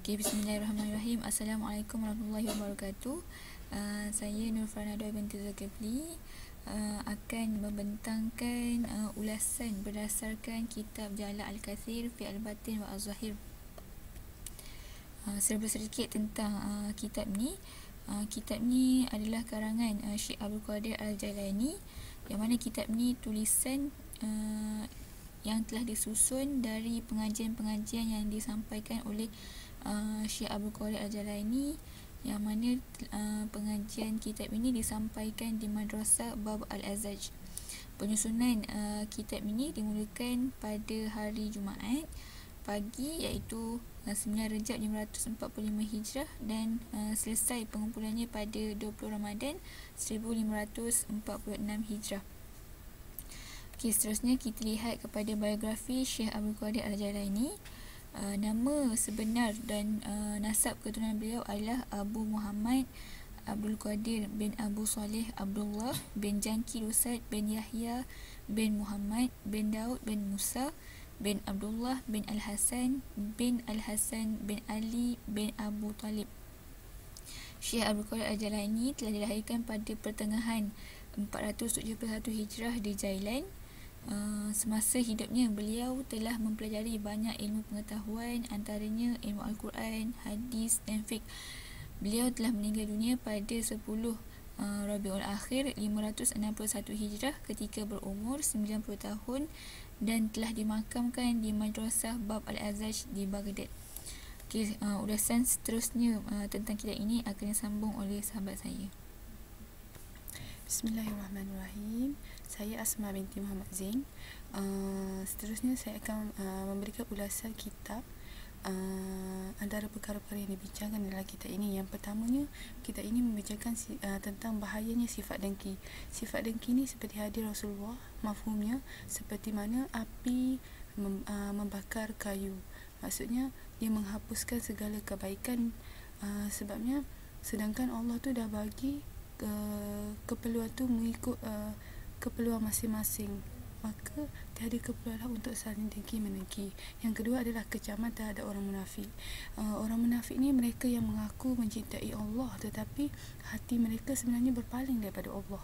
Okay, bismillahirrahmanirrahim. Assalamualaikum warahmatullahi wabarakatuh. Saya Nur Farnada binti Zulkifli akan membentangkan ulasan berdasarkan kitab Jalal Al-Kathir fi Al-Batin wa Az-Zahir. Serba sedikit tentang kitab ni. Kitab ni adalah karangan Syekh Abdul Qadir Al-Jailani, yang mana kitab ni tulisan yang telah disusun dari pengajian-pengajian yang disampaikan oleh Syekh Abdul Qadir Al-Jailani, yang mana pengajian kitab ini disampaikan di Madrasah Bab Al-Azaj. Penyusunan kitab ini dimulakan pada hari Jumaat pagi, iaitu 9 Rejab 545 Hijrah, dan selesai pengumpulannya pada 20 Ramadan 1546 Hijrah. Okay, seterusnya kita lihat kepada biografi Syekh Abdul Qadir Al-Jailani. Nama sebenar dan nasab keturunan beliau adalah Abu Muhammad Abdul Qadir bin Abu Saleh Abdullah bin Jangki Rusad bin Yahya bin Muhammad bin Daud bin Musa bin Abdullah bin Al-Hasan bin Al-Hasan bin Ali bin Abu Talib. Syekh Abdul Qadir Al-Jailani telah dilahirkan pada pertengahan 471 Hijrah di Jailan. Semasa hidupnya, beliau telah mempelajari banyak ilmu pengetahuan, antaranya ilmu Al-Quran, hadis dan fiqh. Beliau telah meninggal dunia pada 10 Rabiul Akhir 561 Hijrah ketika berumur 90 tahun dan telah dimakamkan di Madrasah Bab Al-Azaj di Baghdad. Okay, ulasan seterusnya tentang kitab ini akan disambung oleh sahabat saya. Bismillahirrahmanirrahim. Saya Asma binti Muhammad Zain. Seterusnya saya akan memberikan ulasan kitab. Antara perkara-perkara yang dibincangkan dalam kitab ini, yang pertamanya, kitab ini membincangkan tentang bahayanya sifat dengki. Sifat dengki ni seperti hadis Rasulullah, mafhumnya seperti mana api membakar kayu. Maksudnya dia menghapuskan segala kebaikan, sebabnya sedangkan Allah tu dah bagi keperluan tu mengikut keperluan masing-masing, maka tiada keperluan untuk saling dengki-menengki. Yang kedua adalah kecaman terhadap orang munafik. Orang munafik ni mereka yang mengaku mencintai Allah, tetapi hati mereka sebenarnya berpaling daripada Allah.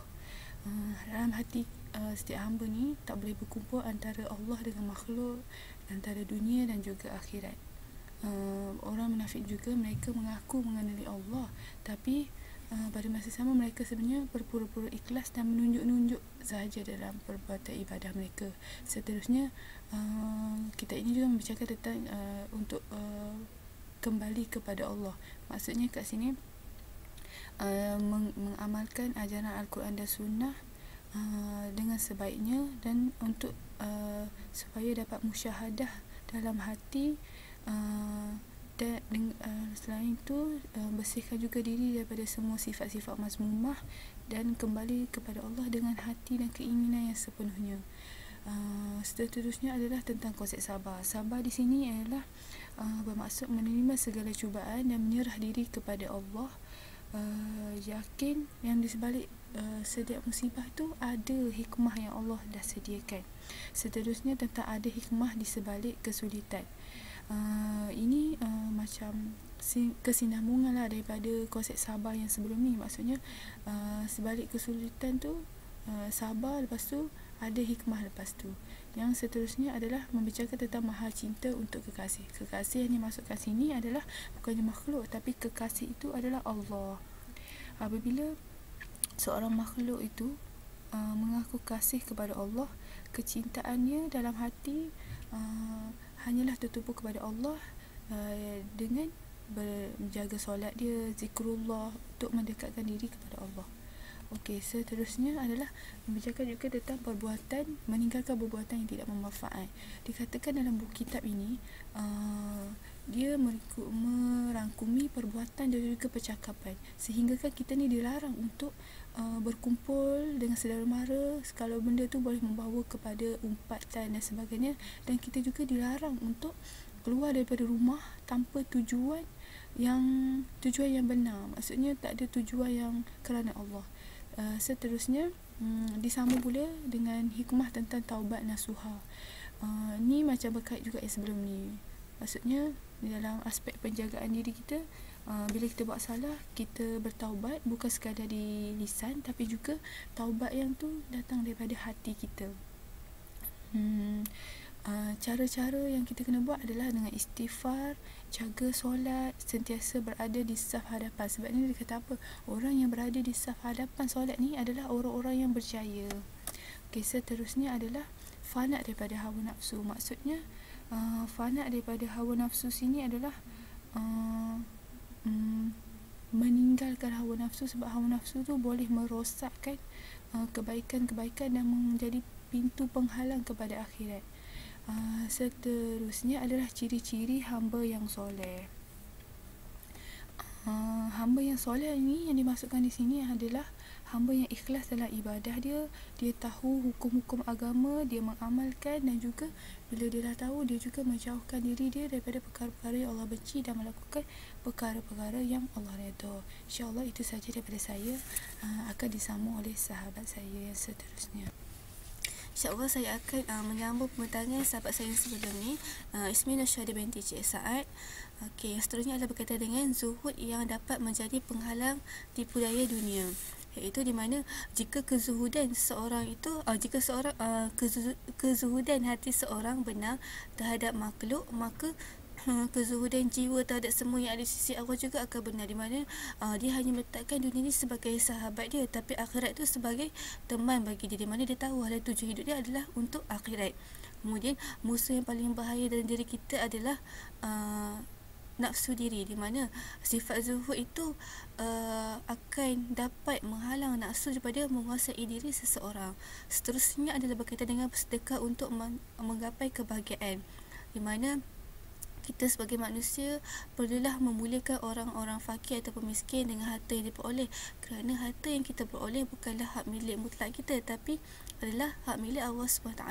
Dalam hati setiap hamba ni tak boleh berkumpul antara Allah dengan makhluk, antara dunia dan juga akhirat. Orang munafik juga mereka mengaku mengenali Allah, tapi pada masa sama mereka sebenarnya berpura-pura ikhlas dan menunjuk-nunjuk sahaja dalam perbuatan ibadah mereka. Seterusnya kita ini juga membicarakan tentang untuk kembali kepada Allah. Maksudnya kat sini mengamalkan ajaran Al-Quran dan Sunnah dengan sebaiknya, dan untuk supaya dapat musyahadah dalam hati, dan selain itu bersihkan juga diri daripada semua sifat-sifat mazmumah dan kembali kepada Allah dengan hati dan keinginan yang sepenuhnya. Seterusnya adalah tentang konsep sabar. Sabar di sini adalah bermaksud menerima segala cubaan dan menyerah diri kepada Allah. Yakin yang di sebalik setiap musibah tu ada hikmah yang Allah dah sediakan. Seterusnya tentang ada hikmah di sebalik kesulitan. Ini macam kesinambungan lah daripada konsep sabar yang sebelum ni. Maksudnya sebalik kesulitan tu sabar, lepas tu ada hikmah lepas tu. Yang seterusnya adalah membicarakan tentang mahal cinta untuk kekasih. Kekasih yang dimasukkan sini adalah bukannya makhluk, tapi kekasih itu adalah Allah. Apabila seorang makhluk itu mengaku kasih kepada Allah, kecintaannya dalam hati hanyalah tertumpu kepada Allah dengan menjaga solat dia, zikrullah, untuk mendekatkan diri kepada Allah. Okey, seterusnya adalah membicarakan juga tentang perbuatan, meninggalkan perbuatan yang tidak bermanfaat. Dikatakan dalam buku kitab ini dia merangkumi perbuatan dan juga percakapan, sehingga kan kita ni dilarang untuk berkumpul dengan saudara mara kalau benda tu boleh membawa kepada umpatan dan sebagainya, dan kita juga dilarang untuk keluar daripada rumah tanpa tujuan yang benar. Maksudnya tak ada tujuan yang kerana Allah. Seterusnya disambung pula dengan hikmah tentang taubat nasuha. Ni macam berkait juga yang sebelum ni. Maksudnya dalam aspek penjagaan diri kita. Bila kita buat salah, kita bertaubat, bukan sekadar di lisan, tapi juga taubat yang tu datang daripada hati kita. Cara-cara yang kita kena buat adalah dengan istighfar, jaga solat, sentiasa berada di saf hadapan. Sebab ni dia kata apa? Orang yang berada di saf hadapan solat ni adalah orang-orang yang berjaya. Seterusnya adalah fana daripada hawa nafsu. Maksudnya fana daripada hawa nafsu sini adalah meninggalkan hawa nafsu, sebab hawa nafsu tu boleh merosakkan kebaikan-kebaikan dan menjadi pintu penghalang kepada akhirat. Seterusnya adalah ciri-ciri hamba yang soleh. Hamba yang soleh ni yang dimasukkan di sini adalah hamba yang ikhlas dalam ibadah dia. Dia tahu hukum-hukum agama, dia mengamalkan, dan juga bila dia dah tahu, dia juga menjauhkan diri dia daripada perkara-perkara yang Allah benci dan melakukan perkara-perkara yang Allah redha. InsyaAllah itu saja daripada saya. Akan disambung oleh sahabat saya yang seterusnya. InsyaAllah saya akan menyambung pembentangan sahabat saya sebelum ni, Ismi Nursyahida binti Cik Sa'ad. Okey, seterusnya adalah berkaitan dengan zuhud yang dapat menjadi penghalang tipu daya dunia, iaitu di mana jika kezuhudan seorang itu kezuhudan hati seorang benar terhadap makhluk, maka kezuhudan jiwa terhadap semua yang ada di sisi Allah juga akan benar, di mana dia hanya meletakkan dunia ni sebagai sahabat dia, tapi akhirat tu sebagai teman bagi dia, di mana dia tahu hal tujuan hidup dia adalah untuk akhirat. Kemudian musuh yang paling bahaya dalam diri kita adalah nafsu diri, di mana sifat zuhud itu akan dapat menghalang nafsu daripada menguasai diri seseorang. Seterusnya adalah berkaitan dengan bersedekah untuk menggapai kebahagiaan, di mana kita sebagai manusia perlulah memuliakan orang-orang fakir ataupun miskin dengan harta yang diperoleh, kerana harta yang kita peroleh bukanlah hak milik mutlak kita, tapi adalah hak milik Allah SWT.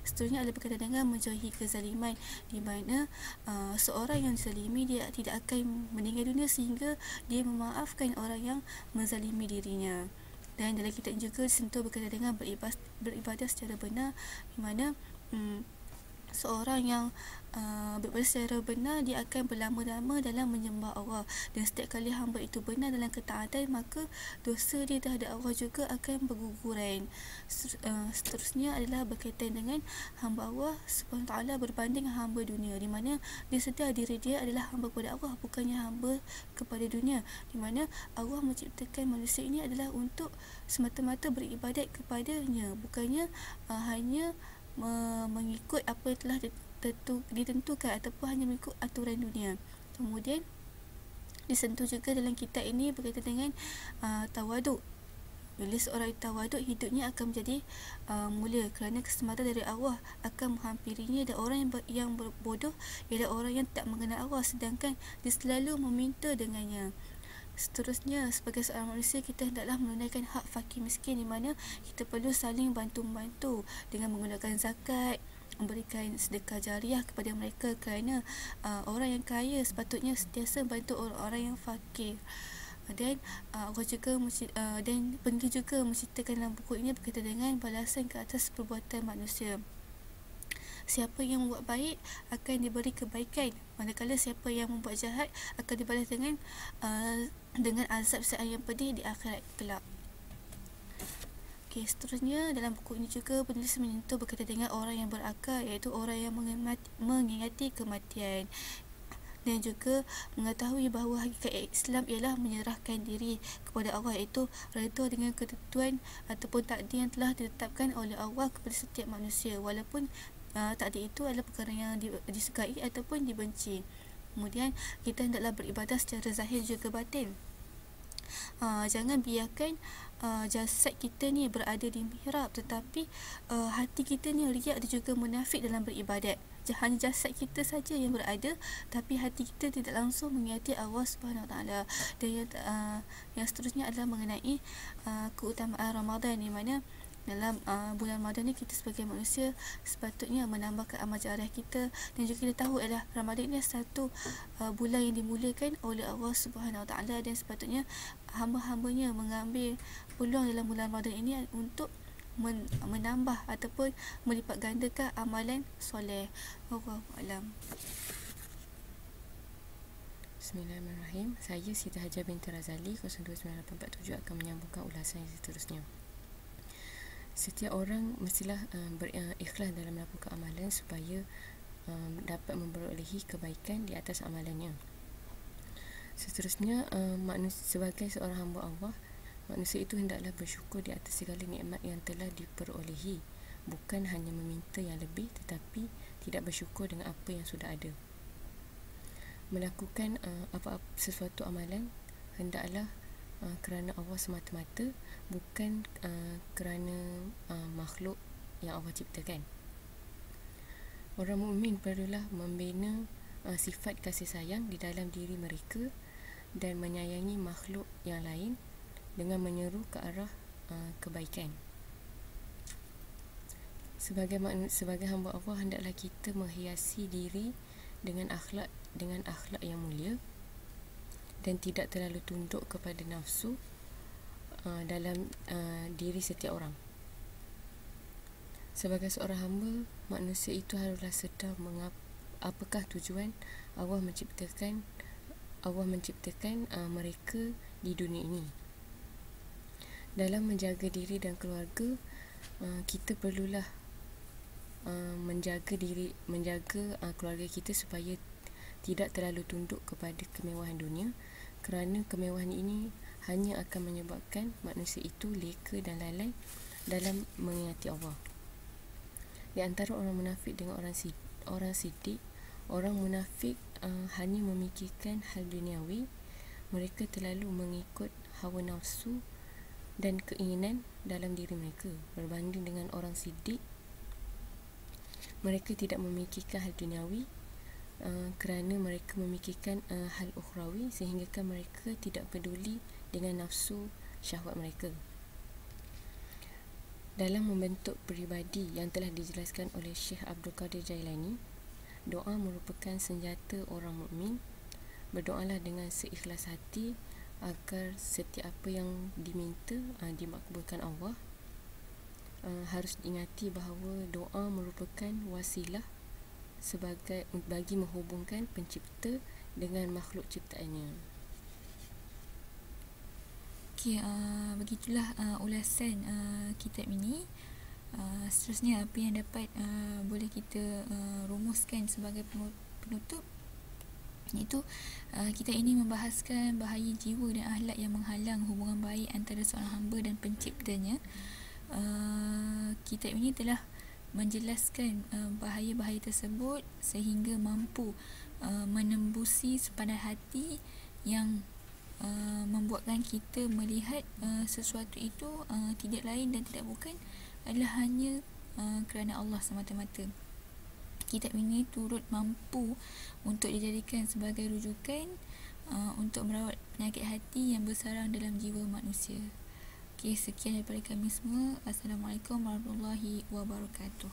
Seterusnya adalah berkaitan dengan menjauhi kezaliman, di mana seorang yang dizalimi dia tidak akan meninggal dunia sehingga dia memaafkan orang yang menzalimi dirinya. Dan dalam kitab juga disentuh berkaitan dengan beribadah secara benar, di mana seorang yang beribadah secara benar, dia akan berlama-lama dalam menyembah Allah, dan setiap kali hamba itu benar dalam ketaatan, maka dosa dia terhadap Allah juga akan berguguran. Seterusnya adalah berkaitan dengan hamba Allah SWT berbanding hamba dunia, di mana dia sedar diri dia adalah hamba kepada Allah, bukannya hamba kepada dunia, di mana Allah menciptakan manusia ini adalah untuk semata-mata beribadat kepadanya, bukannya hanya mengikut apa yang telah ditentukan ataupun hanya mengikut aturan dunia. Kemudian disentuh juga dalam kitab ini berkaitan dengan tawaduk. Bila seorang tawaduk, hidupnya akan menjadi mulia kerana kesempatan dari Allah akan menghampirinya, dan orang yang bodoh ialah orang yang tak mengenal Allah sedangkan dia selalu meminta dengannya. Seterusnya, sebagai seorang manusia, kita hendaklah menunaikan hak fakir miskin, di mana kita perlu saling bantu-membantu dengan menggunakan zakat, memberikan sedekah jariah kepada mereka, kerana orang yang kaya sepatutnya sentiasa membantu orang-orang yang fakir. Dan Allah juga dan peneliti juga menceritakan dalam buku ini berkaitan dengan balasan ke atas perbuatan manusia. Siapa yang membuat baik akan diberi kebaikan, manakala siapa yang membuat jahat akan dibalas dengan azab yang pedih di akhirat kelak. Okey, seterusnya dalam buku ini juga penulis menyentuh berkaitan dengan orang yang berakal, iaitu orang yang mengingati kematian, dan juga mengetahui bahawa hakikat Islam ialah menyerahkan diri kepada Allah, iaitu redha dengan ketentuan ataupun takdir yang telah ditetapkan oleh Allah kepada setiap manusia, walaupun takdir itu adalah perkara yang disukai ataupun dibenci. Kemudian kita hendaklah beribadah secara zahir juga batin. Jangan biarkan jasad kita ni berada di mihrab, tetapi hati kita ni riak dan juga munafik dalam beribadat. Hanya jasad kita saja yang berada, tapi hati kita tidak langsung mengingati Allah SWT. Dan yang seterusnya adalah mengenai keutamaan Ramadan, di mana dalam bulan Ramadan ni kita sebagai manusia sepatutnya menambahkan amal jariah kita, dan juga kita tahu adalah Ramadan ni satu bulan yang dimuliakan oleh Allah Subhanahu Wa Taala, dan sepatutnya hamba-hambanya mengambil peluang dalam bulan Ramadan ini untuk menambah ataupun melipat gandakan amalan soleh. Wallahu a'lam. Bismillahirrahmanirrahim. Saya Siti Hajar binti Razali 029847 akan menyambungkan ulasan yang seterusnya. Setiap orang mestilah berikhlas dalam melakukan amalan supaya dapat memperolehi kebaikan di atas amalannya. Seterusnya, sebagai seorang hamba Allah, manusia itu hendaklah bersyukur di atas segala nikmat yang telah diperolehi, bukan hanya meminta yang lebih, tetapi tidak bersyukur dengan apa yang sudah ada. Melakukan sesuatu amalan hendaklah kerana Allah semata-mata, bukan kerana makhluk yang Allah ciptakan. Orang mukmin perlulah membina sifat kasih sayang di dalam diri mereka dan menyayangi makhluk yang lain dengan menyeru ke arah kebaikan. Sebagai hamba Allah, hendaklah kita menghiasi diri dengan akhlak yang mulia dan tidak terlalu tunduk kepada nafsu dalam diri setiap orang. Sebagai seorang hamba, manusia itu haruslah sedar apakah tujuan Allah menciptakan mereka di dunia ini. Dalam menjaga diri dan keluarga, kita perlulah menjaga keluarga kita supaya tidak terlalu tunduk kepada kemewahan dunia, kerana kemewahan ini hanya akan menyebabkan manusia itu leka dan lalai dalam mengingati Allah. Di antara orang munafik dengan orang siddiq, orang munafik hanya memikirkan hal duniawi. Mereka terlalu mengikut hawa nafsu dan keinginan dalam diri mereka. Berbanding dengan orang siddiq, mereka tidak memikirkan hal duniawi kerana mereka memikirkan hal ukhrawi, sehingga mereka tidak peduli dengan nafsu syahwat mereka. Dalam membentuk peribadi yang telah dijelaskan oleh Syekh Abdul Qadir Jailani, doa merupakan senjata orang mukmin. Berdoalah dengan seikhlas hati agar setiap apa yang diminta dimakbulkan Allah. Harus diingati bahawa doa merupakan wasilah bagi menghubungkan pencipta dengan makhluk ciptaannya. Okey, begitulah ulasan kitab ini. Seterusnya, apa yang dapat boleh kita rumuskan sebagai penutup, iaitu kitab ini membahaskan bahaya jiwa dan akhlak yang menghalang hubungan baik antara seorang hamba dan penciptanya. Kitab ini telah menjelaskan bahaya-bahaya tersebut sehingga mampu menembusi sepadan hati yang membuatkan kita melihat sesuatu itu tidak lain dan tidak bukan adalah hanya kerana Allah semata-mata. Kitab ini turut mampu untuk dijadikan sebagai rujukan untuk merawat penyakit hati yang bersarang dalam jiwa manusia. Okey, sekian daripada kami semua. Assalamualaikum warahmatullahi wabarakatuh.